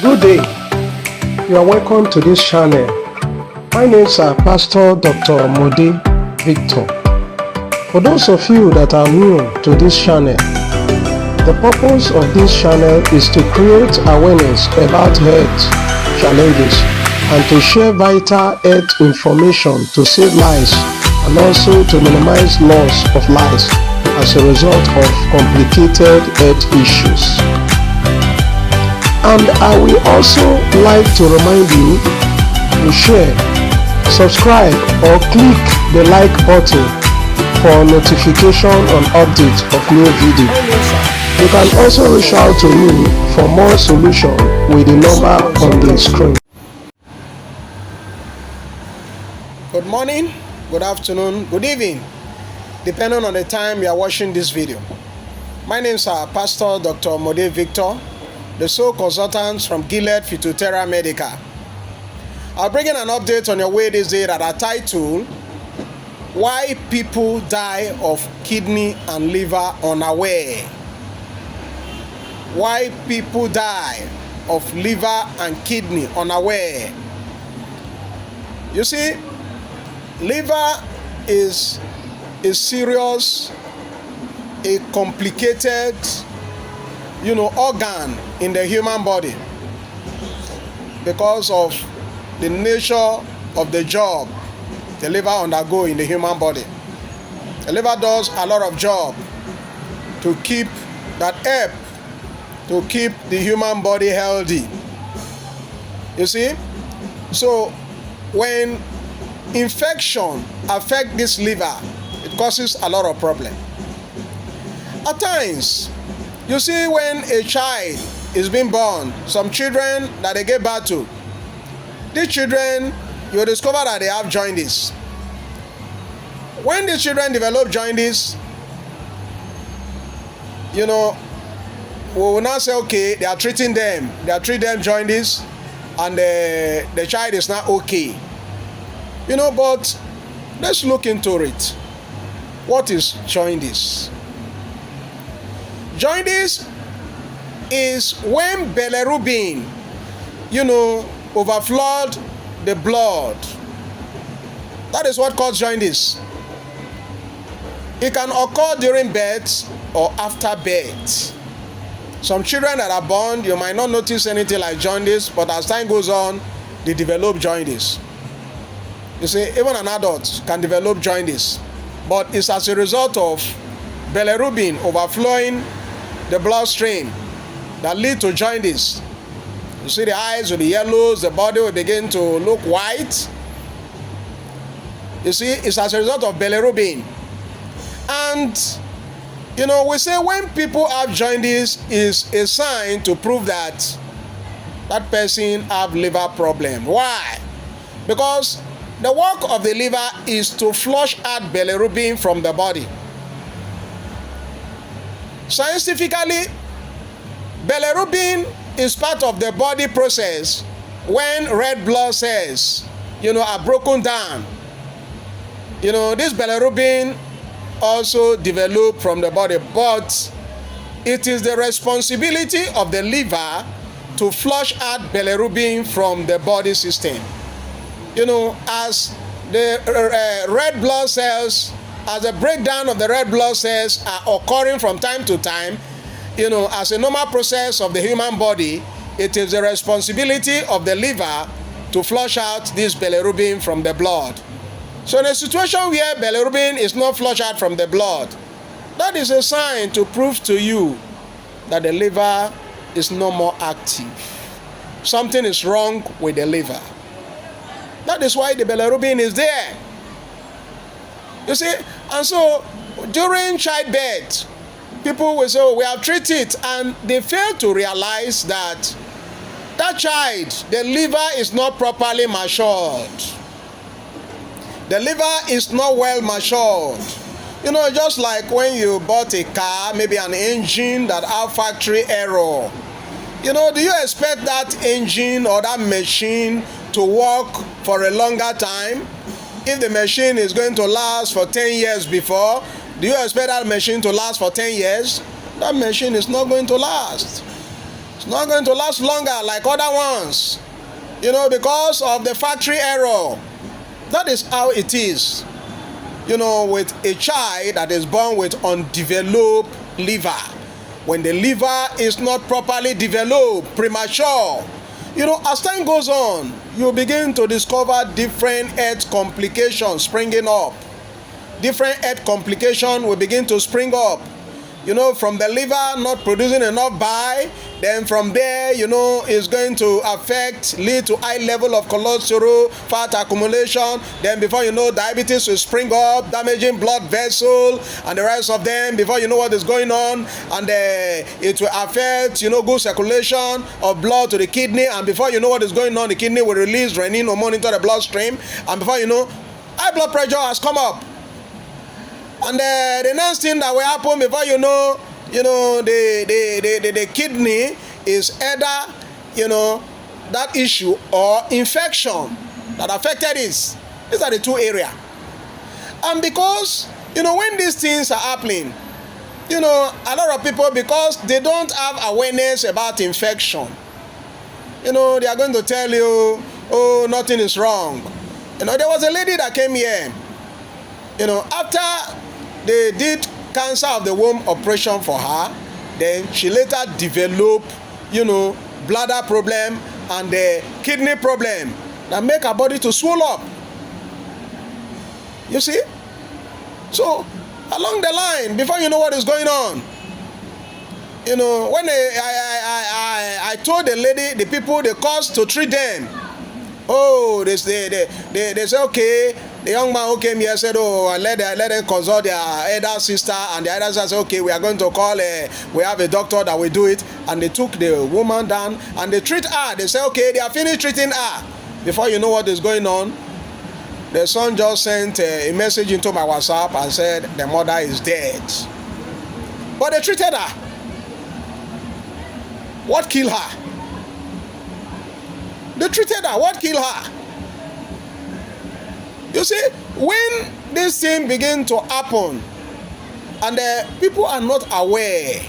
Good day. You are welcome to this channel. My name is Pastor Dr. Mode Victor. For those of you that are new to this channel, the purpose of this channel is to create awareness about health challenges and to share vital health information to save lives and also to minimize loss of lives as a result of complicated health issues. And I will also like to remind you to share, subscribe or click the like button for notification on updates of new video. You can also reach out to me for more solution with the number on the screen. Good morning, good afternoon, good evening, depending on the time you are watching this video. My name is Pastor Dr. Mode Victor, the sole consultant from Gilead Phytotherapy Medical. I'll bring in an update on your way this day that are titled, Why People Die of Kidney and Liver Unaware. Why people die of liver and kidney unaware. You see, liver is a serious, a complicated, organ in the human body because of the nature of the job the liver undergo in the human body. The liver does a lot of job to keep that help to keep the human body healthy. You see? So when infection affects this liver, it causes a lot of problem. At times, you see, when a child is being born, some children that they give birth to, these children, you will discover that they have jaundice. When these children develop jaundice, we will now say, okay, they are treating them jaundice, and the child is not okay. But let's look into it. What is jaundice? Jaundice is when bilirubin, overflowed the blood. That is what causes jaundice. It can occur during birth or after birth. Some children that are born, you might not notice anything like jaundice, but as time goes on, they develop jaundice. You see, even an adult can develop jaundice, but it's as a result of bilirubin overflowing the bloodstream that lead to jaundice. You see, the eyes will be yellows, the body will begin to look white. You see, it's as a result of bilirubin. And we say when people have jaundice is a sign to prove that that person have liver problem. Why? Because the work of the liver is to flush out bilirubin from the body. Scientifically, bilirubin is part of the body process when red blood cells, are broken down. This bilirubin also develop from the body, but it is the responsibility of the liver to flush out bilirubin from the body system. As the red blood cells, as the breakdown of the red blood cells are occurring from time to time, as a normal process of the human body, it is the responsibility of the liver to flush out this bilirubin from the blood. So in a situation where bilirubin is not flushed out from the blood, that is a sign to prove to you that the liver is no more active. Something is wrong with the liver. That is why the bilirubin is there. You see, and so during childbirth, people will say, we have treated, and they fail to realize that child, the liver is not properly matured. The liver is not well matured. Just like when you bought a car, maybe an engine that have factory error. Do you expect that engine or that machine to work for a longer time? If the machine is going to last for 10 years before, do you expect that machine to last for 10 years? That machine is not going to last. It's not going to last longer like other ones, because of the factory error. That is how it is, with a child that is born with undeveloped liver. When the liver is not properly developed, premature, as time goes on, you begin to discover different health complications springing up. Different health complications will begin to spring up. From the liver not producing enough bile, then from there, it's going to lead to high level of cholesterol, fat accumulation. Then before you know, diabetes will spring up, damaging blood vessel and the rest of them. Before you know what is going on, and it will affect, good circulation of blood to the kidney. And before you know what is going on, the kidney will release renin hormone into the bloodstream. And before you know, high blood pressure has come up. And the next thing that will happen before you know, the kidney is either, that issue or infection that affected it. These are the two areas. And because, when these things are happening, a lot of people, because they don't have awareness about infection, they are going to tell you, oh, nothing is wrong. There was a lady that came here, after they did cancer of the womb operation for her, then she later developed, bladder problem and the kidney problem that make her body to swell up. You see? So, along the line, before you know what is going on, when I told the lady, the people, the cost to treat them, oh, they say, okay. The young man who came here said, oh, let them consult their elder sister, and the elder sister said, okay, we are going to call, we have a doctor that will do it. And they took the woman down and they treat her. They said, okay, they are finished treating her. Before you know what is going on, the son just sent a message into my WhatsApp and said the mother is dead. But they treated her. What killed her? They treated her. What killed her? You see, when this thing begin to happen and people are not aware,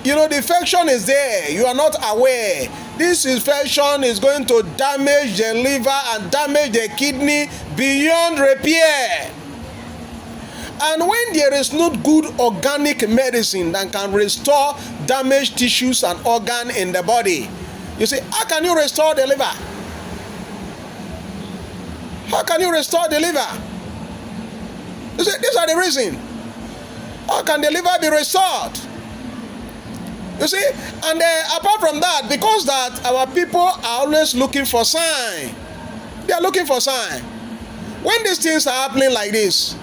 the infection is there, you are not aware, this infection is going to damage the liver and damage the kidney beyond repair. And when there is not good organic medicine that can restore damaged tissues and organs in the body, you see, how can you restore the liver? How can you restore the liver? You see, these are the reasons. How can the liver be restored? You see, and apart from that, because that our people are always looking for sign. They are looking for sign. When these things are happening like this,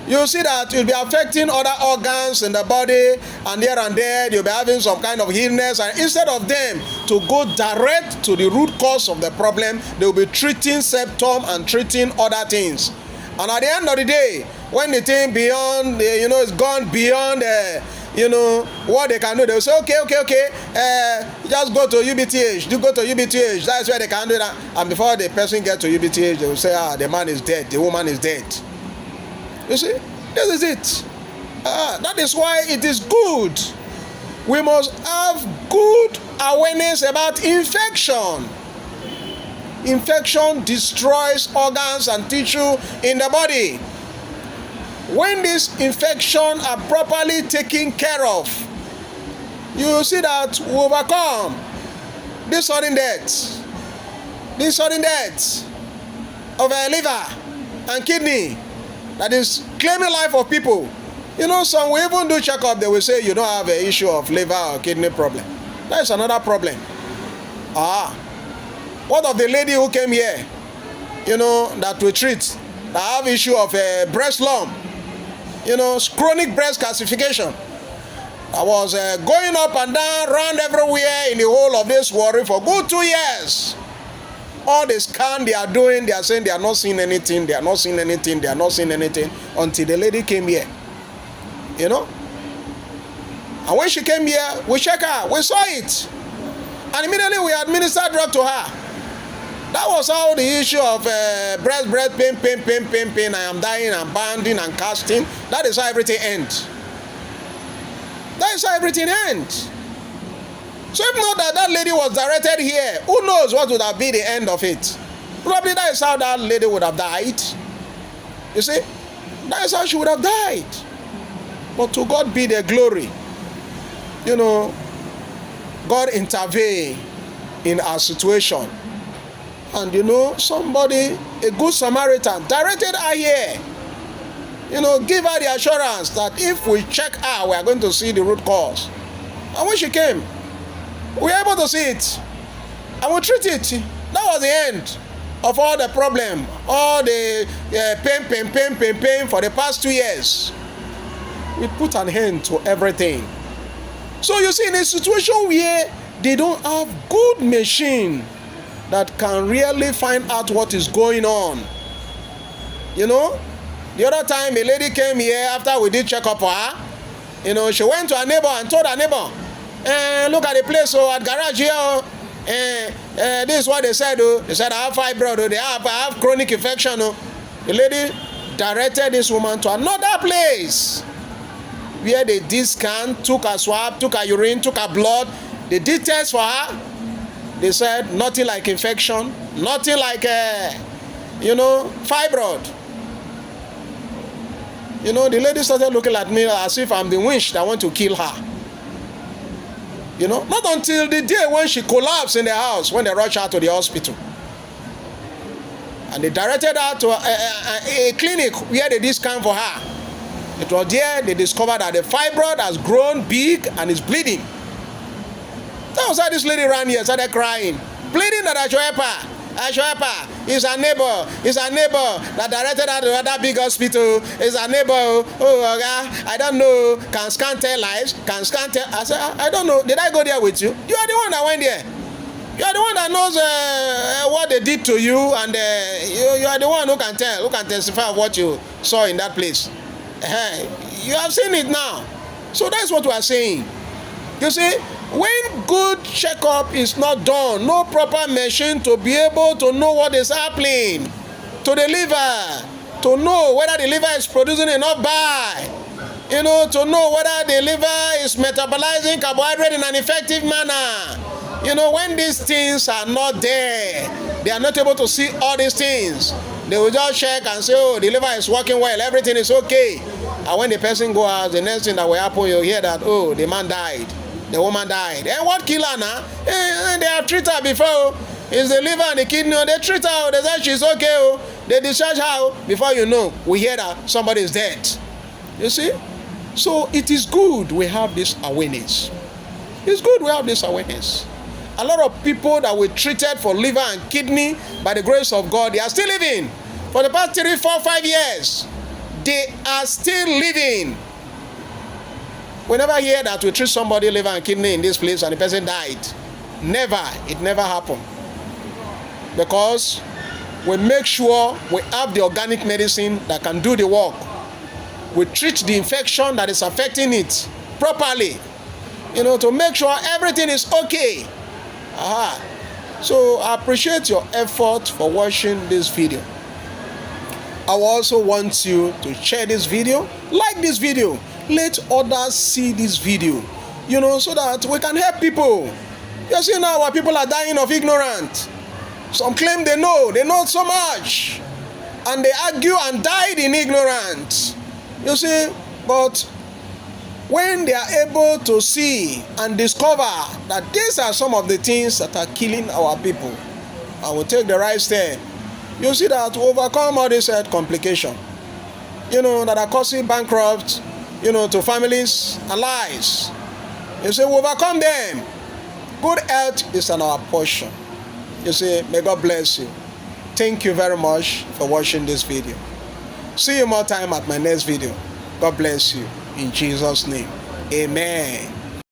you'll see that you'll be affecting other organs in the body, and here and there you'll be having some kind of illness, and instead of them to go direct to the root cause of the problem, they'll be treating symptom and treating other things. And at the end of the day, when the thing beyond, it's gone beyond, what they can do, they'll say, okay, just go to UBTH, go to UBTH, that's where they can do that. And before the person gets to UBTH, they will say, the man is dead, the woman is dead. You see, this is it. That is why it is good. We must have good awareness about infection. Infection destroys organs and tissue in the body. When these infections are properly taken care of, you will see that we overcome this sudden death of a liver and kidney that is claiming life of people. Some will even do checkup, they will say you don't have an issue of liver or kidney problem. That is another problem. What of the lady who came here, that we treat, that have issue of a breast lump, chronic breast calcification. I was going up and down, round everywhere in the whole of this worry for good 2 years. All the scan they are doing, they are saying they are not seeing anything, until the lady came here. And when she came here, we checked her, we saw it. And immediately we administered drug to her. That was how the issue of breast pain, I am dying, I'm bounding and casting. That is how everything ends. So if not that lady was directed here, who knows what would have been the end of it? Probably that is how that lady would have died. You see? That is how she would have died. But to God be the glory. You know, God intervened in our situation. And you know, somebody, a good Samaritan, directed her here. You know, give her the assurance that if we check her, we are going to see the root cause. And when she came, we were able to see it. And we treat it. That was the end of all the problem, all the pain for the past 2 years. We put an end to everything. So you see, in a situation where they don't have good machine that can really find out what is going on. You know, the other time a lady came here after we did check up for her. You know, she went to her neighbor and told her neighbor, look at the place at garage here. This is what they said. They said I have fibroid. I have chronic infection. The lady directed this woman to another place where they did scan, took her swab, took her urine, took her blood. They did tests for her. They said nothing like infection, nothing like fibroid. You know, the lady started looking at me as if I'm the witch that want to kill her. You know, not until the day when she collapsed in the house, when they rushed her to the hospital. And they directed her to a clinic where they did scan for her. It was there they discovered that the fibroid has grown big and is bleeding. That was how this lady ran here, started crying, pleading that I should help her. He's a neighbor that directed her to another big hospital. He's a neighbor. I don't know. Can scan tell lies? Can scan tell? I said, I don't know. Did I go there with you? You are the one that went there. You are the one that knows what they did to you, and you are the one who can tell, who can testify of what you saw in that place. You have seen it now. So that's what we are saying. You see, when good checkup is not done, no proper machine to be able to know what is happening to the liver, to know whether the liver is producing enough bile, you know, to know whether the liver is metabolizing carbohydrate in an effective manner. You know, when these things are not there, they are not able to see all these things. They will just check and say, oh, the liver is working well, everything is okay. And when the person goes out, the next thing that will happen, you'll hear that, oh, the man died. The woman died. And what killed her now? They have treated her before. It's the liver and the kidney. They treat her. They say she's okay. They discharge her. Before you know, we hear that somebody is dead. You see? So it is good we have this awareness. It's good we have this awareness. A lot of people that were treated for liver and kidney by the grace of God, they are still living. For the past 3, 4, 5 years, they are still living. We never hear that we treat somebody liver and kidney in this place and the person died. Never. It never happened. Because we make sure we have the organic medicine that can do the work. We treat the infection that is affecting it properly. You know, to make sure everything is okay. So I appreciate your effort for watching this video. I also want you to share this video, like this video. Let others see this video, you know, so that we can help people. You see now our people are dying of ignorance. Some claim they know so much, and they argue and died in ignorance. You see, but when they are able to see and discover that these are some of the things that are killing our people, and we take the right step, you see that we overcome all these health complications, you know, that are causing bankrupt, you know, to families and lives. You see, we overcome them. Good health is an our portion. You see, may God bless you. Thank you very much for watching this video. See you more time at my next video. God bless you. In Jesus' name. Amen.